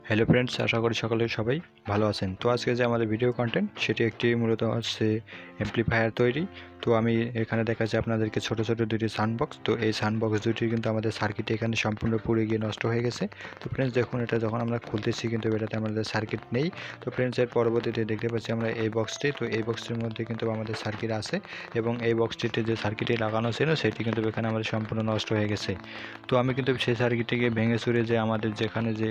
Hello friends, আশা করি সকলে সবাই ভালো আছেন। তো আজকে যে আমাদের ভিডিও কন্টেন্ট সেটি একটি মূলত হচ্ছে অ্যাম্প্লিফায়ার তৈরি। তো আমি এখানে দেখাচ্ছি আপনাদেরকে ছোট ছোট দুটি সাউন্ডবক্স। তো এই সাউন্ডবক্স দুটি কিন্তু আমাদের সার্কিটে এখানে সম্পূর্ণ পুড়ে গিয়ে নষ্ট হয়ে গেছে। তো ফ্রেন্ডস দেখুন, এটা যখন আমরা খুলতেছি কিন্তু এটাতে আমাদের সার্কিট নেই। তো ফ্রেন্ডস এর পরবর্তীতে দেখতে পাচ্ছি আমরা এই বক্সটি। তো এই বক্সটির মধ্যে কিন্তু আমাদের সার্কিট আছে এবং এই বক্সটিতে যে সার্কিটে লাগানো ছিল সেটি কিন্তু এখানে আমাদের সম্পূর্ণ নষ্ট হয়ে গেছে। তো আমি কিন্তু সেই সার্কিটটিকে ভেঙে চুরে যে আমাদের যেখানে যে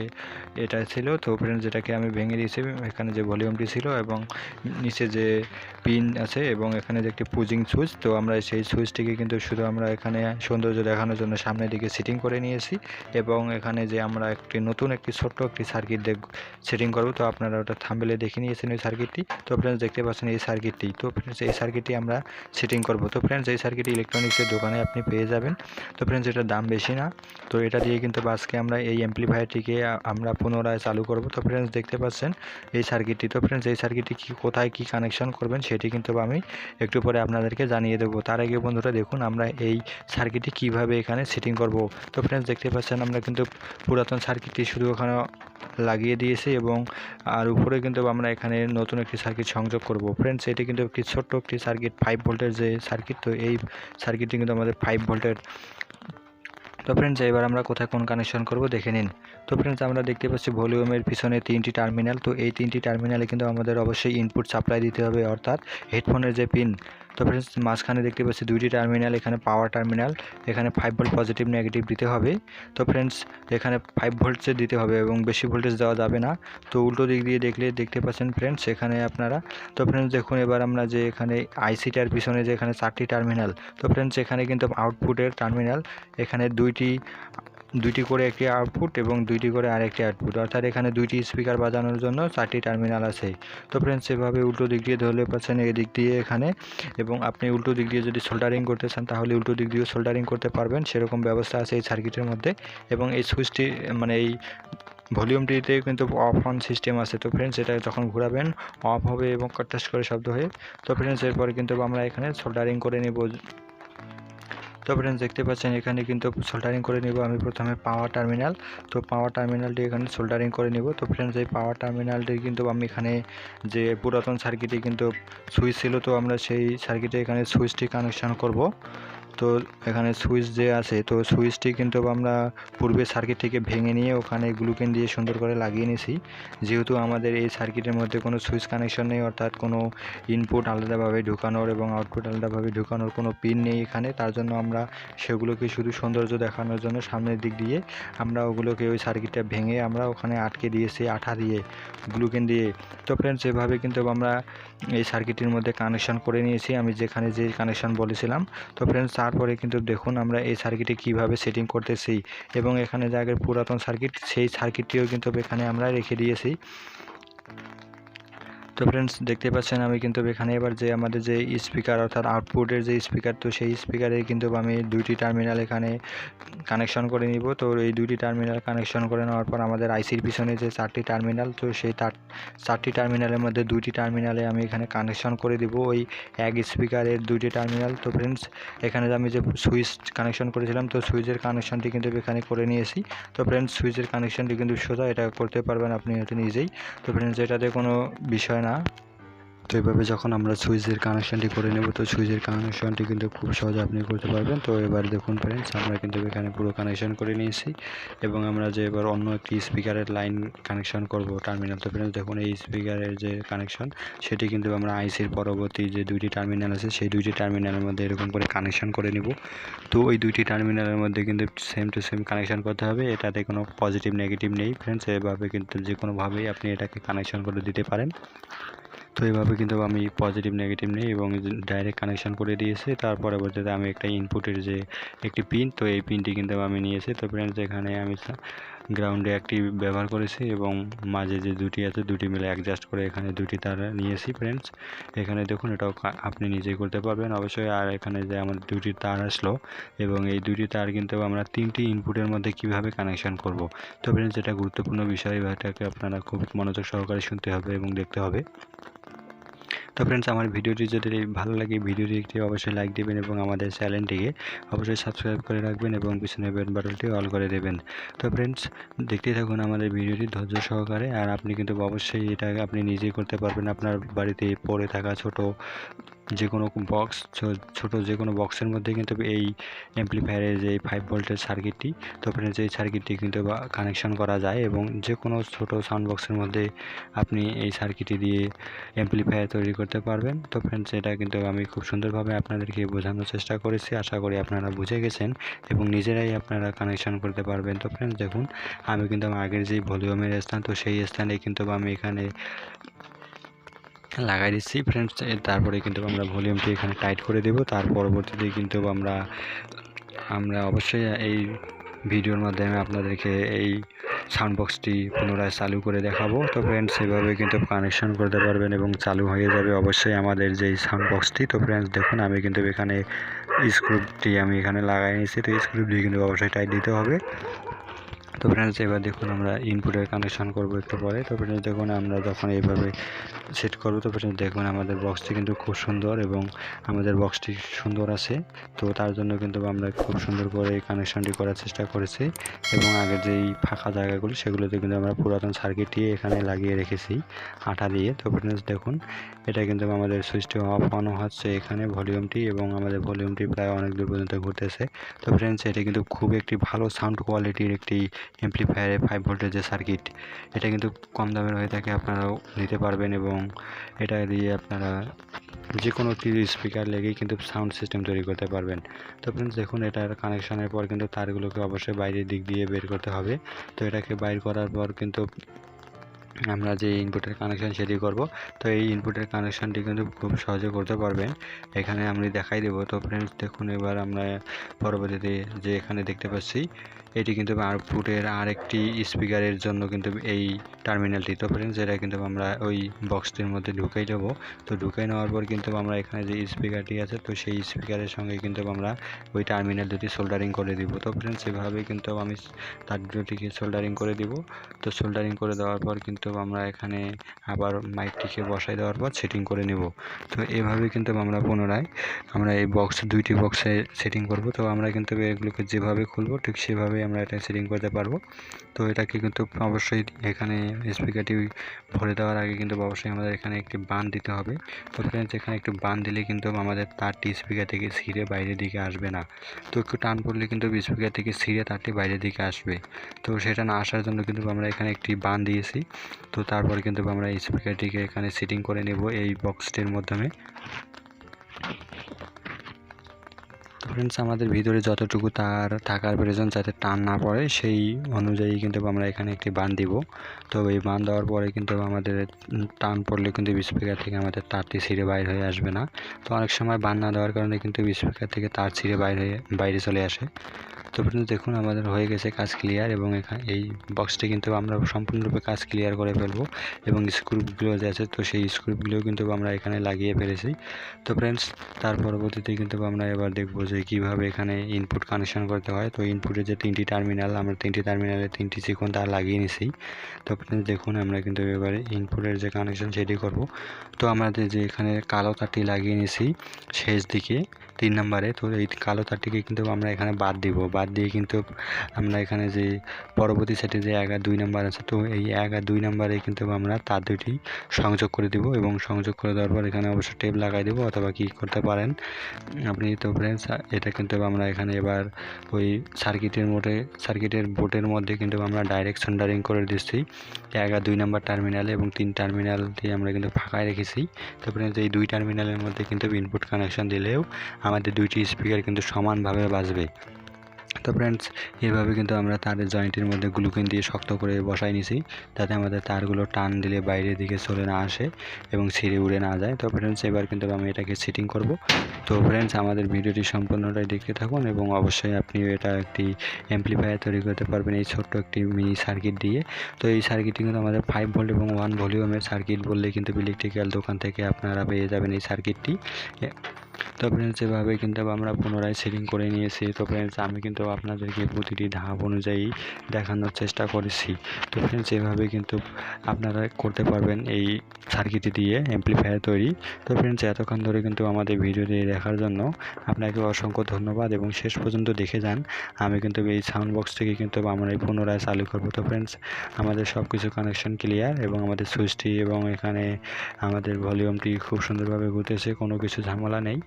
এটা ছিল, তো ফ্রেন্ডস যেটাকে আমি ভেঙে দিয়েছি। এখানে যে ভলিউমটি ছিল এবং নিচে যে পিন আছে এবং এখানে যে একটি পুজিং সুইচ, তো আমরা সেই সুইচটিকে কিন্তু শুধু আমরা এখানে সৌন্দর্য দেখানোর জন্য সামনের দিকে সেটিং করে নিয়েছি এবং এখানে যে আমরা নতুন একটি ছোট্ট একটি সার্কিট সেটিং করব। তো আপনারা ওটা থাম্বনেলে দেখে নিয়েছেন ওই সার্কিটটি। তো ফ্রেন্ডস দেখতে পাচ্ছেন এই সার্কিটটি। তো ফ্রেন্ডস এই সার্কিটটি আমরা সেটিং করব। তো ফ্রেন্ডস এই সার্কিটটি ইলেকট্রনিক্সের দোকানে আপনি পেয়ে যাবেন। তো ফ্রেন্ডস এটার দাম বেশি না। তো এটা দিয়ে কিন্তু আজকে আমরা এই অ্যাম্প্লিফায়ারটিকে আমরা পুনরায় চালু করব। তো ফ্রেন্ডস দেখতে পাচ্ছেন এই সার্কিটটি। তো ফ্রেন্ডস এই সার্কিটটি কোথায় কি কানেকশন করবেন সেটি কিন্তু আমি একটু পরে আপনাদেরকে জানিয়ে দেবো। তার আগে বন্ধুরা দেখুন আমরা এই সার্কিটটি কিভাবে এখানে সেটিং করব। তো ফ্রেন্ডস দেখতে পাচ্ছেন আমরা কিন্তু পুরাতন সার্কিটটি শুধু ওখানে লাগিয়ে দিয়েছি এবং আর উপরে কিন্তু আমরা এখানে নতুন একটি সার্কিট সংযোগ করব। ফ্রেন্ডস এটি কিন্তু একটি ছোট্ট একটি সার্কিট, 5 ভোল্টের যে সার্কিট। তো এই সার্কিটটি কিন্তু আমাদের 5 ভোল্টের। তো ফ্রেন্ডস এবার আমরা কোথায় কোন কানেকশন করব দেখে নিন। তো ফ্রেন্ডস আমরা দেখতে পাচ্ছি ভলিউমের পিছনে 3টি টার্মিনাল। তো এই 3টি টার্মিনালে কিন্তু আমাদের অবশ্যই ইনপুট সাপ্লাই দিতে হবে, অর্থাৎ হেডফোনের যে পিন। তো ফ্রেন্ডস মাঝখানে দেখতে পাচ্ছি 2টি টার্মিনাল, এখানে পাওয়ার টার্মিনাল। এখানে 5 ভোল্ট পজিটিভ নেগেটিভ দিতে হবে। তো ফ্রেন্ডস এখানে 5 ভোল্টসে দিতে হবে এবং বেশি ভোল্টেজ দেওয়া যাবে না। তো উল্টো দিক দিয়ে দেখলে দেখতে পাচ্ছেন ফ্রেন্ডস এখানে আপনারা। তো ফ্রেন্ডস দেখুন এবার আমরা যে এখানে আইসিটার পিছনে যে এখানে 4টি টার্মিনাল। তো ফ্রেন্ডস এখানে কিন্তু আউটপুটের টার্মিনাল, এখানে দুইটি করে একটি আউটপুট এবং দুইটি করে আরেকটি আউটপুট, অর্থাৎ এখানে 2টি স্পিকার বাজানোর জন্য 4টি টার্মিনাল আছে। তো ফ্রেন্ডস এভাবে উল্টো দিক দিয়ে ধরলে পাচ্ছেন এদিক দিয়ে এখানে, এবং আপনি উল্টো দিক দিয়ে যদি সোল্ডারিং করতে চান তাহলে উল্টো দিক দিয়েও সোল্ডারিং করতে পারবেন, সেরকম ব্যবস্থা আছে এই সার্কিটের মধ্যে। এবং এই সুইচটি মানে এই ভলিউমটিতে কিন্তু অফ অন সিস্টেম আছে। তো ফ্রেন্ডস এটা যখন ঘোরাবেন অফ হবে এবং কটাস করে শব্দ হয়ে। তো ফ্রেন্ডস এরপরে কিন্তু আমরা এখানে সোল্ডারিং করে নেব। তো ফ্রেন্ডস দেখতে পাচ্ছেন এখানে কিন্তু সোল্ডারিং করে নেব আমি প্রথমে পাওয়ার টার্মিনাল। তো পাওয়ার টার্মিনালটি এখানে সোল্ডারিং করে নেব। তো ফ্রেন্ডস এই পাওয়ার টার্মিনালটি কিন্তু আমি এখানে যে পুরাতন সার্কিটে কিন্তু সুইচ ছিল, তো আমরা সেই সার্কিটে এখানে সুইচটি কানেকশন করব। তো এখানে সুইচ যে আছে, তো সুইচটি কিন্তু আমরা পূর্বে সার্কিটটিকে ভেঙে নিয়ে ওখানে গ্লুকেন দিয়ে সুন্দর করে লাগিয়ে নিয়েছি। যেহেতু আমাদের এই সার্কিটের মধ্যে কোনো সুইচ কানেকশন নেই, অর্থাৎ কোনো ইনপুট আলাদাভাবে ঢুকানোর এবং আউটপুট আলাদাভাবে ঢুকানোর কোনো পিন নেই এখানে, তার জন্য আমরা সেগুলোকে শুধু সৌন্দর্য দেখানোর জন্য সামনের দিক দিয়ে আমরা ওগুলোকে ওই সার্কিটটা ভেঙে আমরা ওখানে আটকে দিয়েছি আঠা দিয়ে, গ্লুকেন দিয়ে। তো ফ্রেন্ডস এভাবে কিন্তু আমরা এই সার্কিটের মধ্যে কানেকশন করে নিয়েছি আমি যেখানে যে কানেকশন বলেছিলাম। তো ফ্রেন্ডস তারপরে কিন্তু দেখুন আমরা এই সার্কিটে কিভাবে সেটিং করতেছি, এবং এখানে যে আগের পুরাতন সার্কিট সেই সার্কিটটিও কিন্তু এখানে আমরা রেখে দিয়েছি। তো ফ্রেন্ডস দেখতে পাচ্ছেন আমি কিন্তু এখানে এবার যে আমাদের যে স্পিকার অর্থাৎ আউটপুটের যে স্পিকার, তো সেই স্পিকারে কিন্তু আমি 2টি টার্মিনাল এখানে কানেকশন করে নিব। তো এই 2টি টার্মিনাল কানেকশন করে নেওয়ার পর আমাদের আইসির পিছনে যে 4টি টার্মিনাল, তো সেই 4টি টার্মিনালের মধ্যে 2টি টার্মিনালে আমি এখানে কানেকশন করে দিব ওই এক স্পিকারের 2টি টার্মিনাল। তো ফ্রেন্ডস এখানে আমি যে সুইচ কানেকশন করেছিলাম, তো সুইচের কানেকশনটি কিন্তু এখানে করে নিয়েছি। তো ফ্রেন্ডস সুইচের কানেকশনটি কিন্তু সোজা, এটা করতে পারবেন আপনি এটা নিজেই। তো ফ্রেন্ডস এটাতে কোনো বিষয় না। তো এইভাবে যখন আমরা সুইচের কানেকশনটি করে নেব, তো সুইচের কানেকশনটি কিন্তু খুব সহজে আপনি করতে পারবেন। তো এবার দেখুন ফ্রেন্ডস আমরা কিন্তু এখানে পুরো কানেকশন করে নিয়েছি এবং আমরা যে এবার অন্য একটি স্পিকারের লাইন কানেকশন করব টার্মিনাল। তো ফ্রেন্ডস দেখুন এই স্পিকারের যে কানেকশন সেটি কিন্তু আমরা আইসির পরবর্তী যে 2টি টার্মিনাল আছে সেই 2টি টার্মিনালের মধ্যে এরকম করে কানেকশন করে নেব। তো ওই 2টি টার্মিনালের মধ্যে কিন্তু সেম টু সেম কানেকশন করতে হবে, এটাতে কোনো পজিটিভ নেগেটিভ নেই ফ্রেন্ডস। এভাবে কিন্তু যে কোনোভাবেই আপনি এটাকে কানেকশন করে দিতে পারেন। তো এইভাবে কিন্তু আমি পজিটিভ নেগেটিভ নেই এবং ডাইরেক্ট কানেকশন করে দিয়েছি। তার পরবর্তীতে আমি একটা ইনপুটের যে একটি পিন, তো এই পিনটি কিন্তু আমি নিয়েছি। তো ফ্রেন্ডস এখানে আমি গ্রাউন্ডে একটি ব্যবহার করেছি এবং মাঝে যে 2টি আছে 2টি মিলে অ্যাডজাস্ট করে এখানে 2টি তার নিয়েছি ফ্রেন্ডস। এখানে দেখুন এটাও আপনি নিজেই করতে পারবেন অবশ্যই। আর এখানে যে আমাদের 2টি তার আসলো এবং এই 2টি তার কিন্তু আমরা 3টি ইনপুটের মধ্যে কিভাবে কানেকশন করব। তো ফ্রেন্ডস এটা গুরুত্বপূর্ণ বিষয়, এটাকে আপনারা খুব মনোযোগ সহকারে শুনতে হবে এবং দেখতে হবে। তো ফ্রেন্ডস, আমার ভিডিওটি যদি ভালো লাগে ভিডিওটি একটি অবশ্যই লাইক দিবেন এবং আমাদের চ্যানেলটিকে অবশ্যই সাবস্ক্রাইব করে রাখবেন এবং পিছনে বেল বাটনটি অল করে দেবেন। তো ফ্রেন্ডস, দেখতেই থাকুন আমাদের ভিডিওটি ধৈর্য সহকারে। আর আপনি কিন্তু অবশ্যই এটা আপনি নিজেই করতে পারবেন। আপনার বাড়িতে পড়ে থাকা ছোট যে কোনো বক্স, ছোট যে কোনো বক্সের মধ্যে কিন্তু এই অ্যাম্প্লিফায়ারের যে 5 ভোল্টের সার্কিটটি, তো ফ্রেন্ডস এই সার্কিটটি কিন্তু কানেকশন করা যায় এবং যে কোনো ছোট সাউন্ড বক্সের মধ্যে আপনি এই সার্কিটটি দিয়ে অ্যাম্প্লিফায়ার তৈরি করতে পারবেন। তো ফ্রেন্ডস, এটা কিন্তু আমি খুব সুন্দরভাবে আপনাদেরকে বোঝানোর চেষ্টা করেছি। আশা করি আপনারা বুঝে গেছেন এবং নিজেরাই আপনারা কানেকশন করতে পারবেন। তো ফ্রেন্ডস দেখুন, আমি কিন্তু আমার আগের যে ভলিউমের স্থান, তো সেই স্থানে কিন্তু আমি এখানে লাগাই দিচ্ছি ফ্রেন্ডস। তারপরে কিন্তু আমরা ভলিউমটি এখানে টাইট করে দেব। তার পরবর্তীতে কিন্তু আমরা অবশ্যই এই ভিডিওর মাধ্যমে আপনাদেরকে এই সাউন্ড বক্সটি পুনরায় চালু করে দেখাবো। তো ফ্রেন্ডস, এভাবে কিন্তু কানেকশন করতে পারবেন এবং চালু হয়ে যাবে অবশ্যই আমাদের যেই সাউন্ড বক্সটি। তো ফ্রেন্ডস দেখুন, আমি কিন্তু এখানে স্ক্রুটি আমি এখানে লাগাই নিয়েছি। তো স্ক্রু দিয়ে কিন্তু অবশ্যই টাইট দিতে হবে। তো ফ্রেন্ডস, এবার দেখুন আমরা ইনপুটের কানেকশন করব একটু পরে। তো ফ্রেন্ডস দেখুন, আমরা যখন এইভাবে সেট করব, তো ফ্রেন্ডস দেখুন আমাদের বক্সটি কিন্তু খুব সুন্দর এবং আমাদের বক্সটি সুন্দর আছে। তো তার জন্য কিন্তু আমরা খুব সুন্দর করে এই কানেকশনটি করার চেষ্টা করেছি এবং আগের যেই ফাঁকা জায়গাগুলি সেগুলোতে কিন্তু আমরা পুরাতন সার্কিটটি এখানে লাগিয়ে রেখেছি আঠা দিয়ে। তো ফ্রেন্ডস দেখুন, এটা কিন্তু আমাদের সুইচটি অফ অন হচ্ছে এখানে ভলিউমটি, এবং আমাদের ভলিউমটি প্রায় অনেক দূর পর্যন্ত ঘুরতেছে। তো ফ্রেন্ডস, এটা কিন্তু খুব একটি ভালো সাউন্ড কোয়ালিটির একটি অ্যাম্প্লিফায়ারে 5 ভোল্টের যে সার্কিট, এটা কিন্তু কম দামের হয়ে থাকে, আপনারাও নিতে পারবেন এবং এটা দিয়ে আপনারা যে কোনো স্পিকার লেগেই কিন্তু সাউন্ড সিস্টেম তৈরি করতে পারবেন। তো ফ্রেন্ডস দেখুন, এটার কানেকশনের পর কিন্তু তারগুলোকে অবশ্যই বাইরের দিক দিয়ে বের করতে হবে। তো এটাকে বাইর করার পর কিন্তু আমরা যে ইনপুটের কানেকশন সেটি করব। তো এই ইনপুটের কানেকশনটি কিন্তু খুব সহজে করতে পারবেন, এখানে আমি দেখাই দেব। তো ফ্রেন্ডস দেখুন, এবার আমরা পরবর্তীতে যে এখানে দেখতে পাচ্ছি, এটি কিন্তু আউটপুটের আরেকটি স্পিকারের জন্য কিন্তু এই টার্মিনালটি। তো ফ্রেন্ডস, এটা কিন্তু আমরা ওই বক্সটির মধ্যে ঢুকাই দেবো। তো ঢুকাই নেওয়ার পর কিন্তু আমরা এখানে যে স্পিকারটি আছে, তো সেই স্পিকারের সঙ্গে কিন্তু আমরা ওই টার্মিনাল দুটি সোল্ডারিং করে দিব। তো ফ্রেন্ডস, এভাবে কিন্তু আমি তার দুটিকে সোল্ডারিং করে দিব। তো সোল্ডারিং করে দেওয়ার পর কিন্তু আমরা এখানে আবার মাইকটিকে বসাই দেওয়ার পর সেটিং করে নেব। তো এভাবে কিন্তু আমরা পুনরায় এই দুইটি বক্সে সেটিং করব। তো আমরা কিন্তু এগুলোকে যেভাবে খুলবো ঠিক সেভাবেই আমরা এটা সেটিং করতে পারবো। তো এটাকে কিন্তু অবশ্যই এখানে স্পিকারটি ভরে দেওয়ার আগে কিন্তু অবশ্যই আমাদের এখানে একটি বান দিতে হবে। তো ফ্রেন্ডস, এখানে একটু বান দিলে কিন্তু আমাদের তারটি স্পিকার থেকে ছিঁড়ে বাইরের দিকে আসবে না। তো একটু টান পড়লে কিন্তু স্পিকার থেকে ছিঁড়ে তারটি বাইরের দিকে আসবে। তো সেটা না আসার জন্য কিন্তু আমরা এখানে একটি বান দিয়েছি। তো তারপর কিন্তু আমরা স্পিকারটিকে এখানে সেটিং করে নেব এই বক্সটির মাধ্যমে। ফ্রেন্ডস, আমাদের ভিতরে যতটুকু তার থাকার প্রয়োজন যাতে টান না পড়ে সেই অনুযায়ী কিন্তু আমরা এখানে একটি বান দিব। তো এই বান দেওয়ার পরে কিন্তু আমাদের টান পড়লে কিন্তু স্পিকার থেকে আমাদের তারটি ছিঁড়ে বাইরে হয়ে আসবে না। তো অনেক সময় বান না দেওয়ার কারণে কিন্তু স্পিকার থেকে তার ছিঁড়ে বাইরে চলে আসে। তো ফ্রেন্ডস দেখুন, আমাদের হয়ে গেছে কাজ ক্লিয়ার এবং এখানে এই বক্সটি কিন্তু আমরা সম্পূর্ণরূপে কাজ ক্লিয়ার করে ফেলবো এবং স্ক্রুপগুলো যে আছে, তো সেই স্ক্রুপগুলো কিন্তু আমরা এখানে লাগিয়ে ফেলেছি। তো ফ্রেন্ডস, তার পরবর্তীতে কিন্তু আমরা এবার দেখব যে কীভাবে এখানে ইনপুট কানেকশন করতে হয়। তো ইনপুটের যে তিনটি টার্মিনাল, আমরা তিনটি টার্মিনালে তিনটি চিকন তার লাগিয়ে নিছি। তো ফ্রেন্ডস দেখুন, আমরা কিন্তু এবারে ইনপুটের যে কানেকশন সেটি করব। তো আমাদের যে এখানে কালো তারটি লাগিয়ে নিছি শেষ দিকে 3 নম্বরে, তো এই কালো তারটিকে কিন্তু আমরা এখানে বাদ দিয়ে কিন্তু আমরা এখানে যে পরবর্তী সেটে যে 1 আর 2 নম্বর আছে, তো এই 1 আর 2 নম্বরে কিন্তু আমরা তার দুটি সংযোগ করে দেব এবং সংযোগ করে দেওয়ার পর এখানে অবশ্যই টেপ লাগাই দেবো অথবা কি করতে পারেন আপনি। তো ফ্রেন্ডস, এটা কিন্তু আমরা এখানে এবার ওই সার্কিটের বোর্ডের মধ্যে কিন্তু আমরা ডাইরেক্ট সোল্ডারিং করে দিচ্ছি 1 আর 2 নম্বর টার্মিনালে এবং 3 টার্মিনালটি আমরা কিন্তু ফাঁকায় রেখেছি। তো ফ্রেন্ডস, এই 2 টার্মিনালের মধ্যে কিন্তু ইনপুট কানেকশন দিলেও আমাদের দুইটি স্পিকার কিন্তু সমানভাবে বাজবে। তো ফ্রেন্ডস, এইভাবে কিন্তু আমরা তারের জয়েন্টের মধ্যে গ্লুকেন দিয়ে শক্ত করে বসাই নিছি যাতে আমাদের তারগুলো টান দিলে বাইরের দিকে চলে না আসে এবং ছিঁড়ে উড়ে না যায়। তো ফ্রেন্ডস, এবার কিন্তু আমি এটাকে সেটিং করব। তো ফ্রেন্ডস, আমাদের ভিডিওটি সম্পূর্ণটাই দেখতে থাকুন এবং অবশ্যই আপনিও এটা একটি অ্যাম্প্লিফায়ার তৈরি করতে পারবেন এই ছোট্ট একটি মিনি সার্কিট দিয়ে। তো এই সার্কিটটি কিন্তু আমাদের 5 ভোল্ট এবং 1 ভলিউমের সার্কিট বললে কিন্তু ইলেকট্রিক্যাল দোকান থেকে আপনারা পেয়ে যাবেন এই সার্কিটটি। তো ফ্রেন্ডস, এভাবে কিন্তু আমরা পুনরায় সেটিং করে নিয়েছি। তো ফ্রেন্ডস, আমি কিন্তু আপনাদেরকে প্রতিটি ধাপ অনুযায়ী দেখানোর চেষ্টা করেছি। তো ফ্রেন্ডস, এভাবে কিন্তু আপনারা করতে পারবেন এই সার্কিট দিয়ে অ্যাম্পলিফায়ার তৈরি। তো ফ্রেন্ডস, এতক্ষণ ধরে কিন্তু আমাদের ভিডিওটি দেখার জন্য আপনাকে অসংখ্য ধন্যবাদ এবং শেষ পর্যন্ত দেখে যান। আমি কিন্তু এই সাউন্ড বক্সটিকে কিন্তু আমরা পুনরায় চালু করব। তো ফ্রেন্ডস, আমাদের সব কিছু কানেকশন ক্লিয়ার এবং আমাদের সুইচটি এবং এখানে আমাদের ভলিউমটি খুব সুন্দরভাবে ঘুরতেছে, কোনো কিছু ঝামেলা নেই।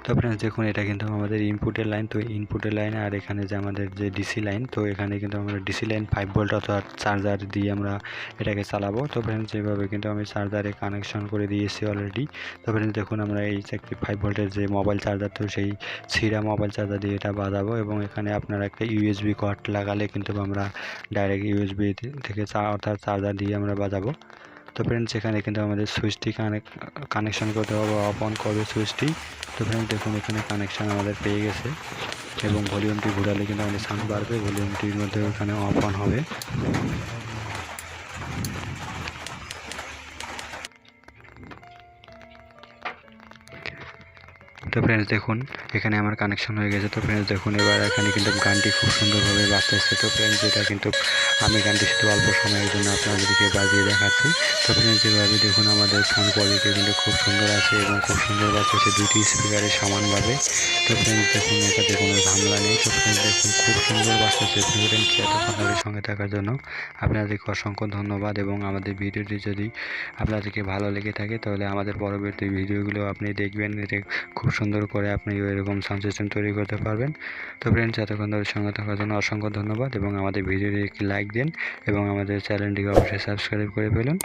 তো ফ্রেন্ডস দেখুন, এটা কিন্তু আমাদের ইনপুটের লাইন। তো ইনপুটের লাইন আর এখানে যে আমাদের যে ডিসি লাইন, তো এখানে কিন্তু আমরা ডিসি লাইন 5 ভোল্ট অর্থাৎ চার্জার দিয়ে আমরা এটাকে চালাবো। তো ফ্রেন্ডস, যেভাবে কিন্তু আমি চার্জারে কানেকশন করে দিয়েছি অলরেডি। তো ফ্রেন্ডস দেখুন, আমরা এই একটি 5 ভোল্টের যে মোবাইল চার্জার, তো সেই সিরা মোবাইল চার্জার দিয়ে এটা বাজাবো এবং এখানে আপনারা একটা ইউএসবি কর্ড লাগালে কিন্তু আমরা ডাইরেক্ট ইউএসবি থেকে অর্থাৎ চার্জার দিয়ে আমরা বাজাবো। তো ফ্রেন্ডস, এখানে কিন্তু আমাদের সুইচটি কানেকশন করতে হবে, অফ অন করবে সুইচটি। তো ফ্রেন্ডস দেখুন, এখানে কানেকশন আমাদের পেয়ে গেছে এবং ভলিউমটি ঘোরালে কিন্তু আমাদের সাউন্ড বাড়বে, ভলিউমটির মধ্যে এখানে অফ অন হবে। তো ফ্রেন্ডস দেখুন, এখানে আমার কানেকশন হয়ে গেছে। তো ফ্রেন্ডস দেখুন, এবার এখানে কিন্তু গানটি খুব সুন্দরভাবে বাজতেছে। তো ফ্রেন্ডস, এটা কিন্তু আমি গানটি শুধু অল্প সময়ের জন্য আপনাদেরকে বাজিয়ে দেখাচ্ছি। তো ফ্রেন্ডস, যেভাবে দেখুন আমাদের সাউন্ড কোয়ালিটি কিন্তু খুব সুন্দর আছে এবং খুব সুন্দর বাজতেছে দুইটি স্পিকারে সমানভাবে। তো ফ্রেন্ডস দেখুন, এটাতে কোনো ঝামেলা নেই। তো ফ্রেন্ডস দেখুন, খুব সুন্দর বাজতেছে। ফ্রেন্ডস, এতক্ষণ ধরে সঙ্গে থাকার জন্য আপনাদেরকে অসংখ্য ধন্যবাদ এবং আমাদের ভিডিওটি যদি আপনাদেরকে ভালো লেগে থাকে তাহলে আমাদের পরবর্তী ভিডিওগুলো আপনি দেখবেন। এতে খুব সুন্দর করে আপনি এরকম সাউন্ড সিস্টেম তৈরি করতে পারবেন। তো ফ্রেন্ডস, এতক্ষণ ধরে সঙ্গে থাকার জন্য অসংখ্য ধন্যবাদ এবং আমাদের ভিডিওটি একটি লাইক দিন এবং আমাদের চ্যানেলটিকে অবশ্যই সাবস্ক্রাইব করে ফেলুন।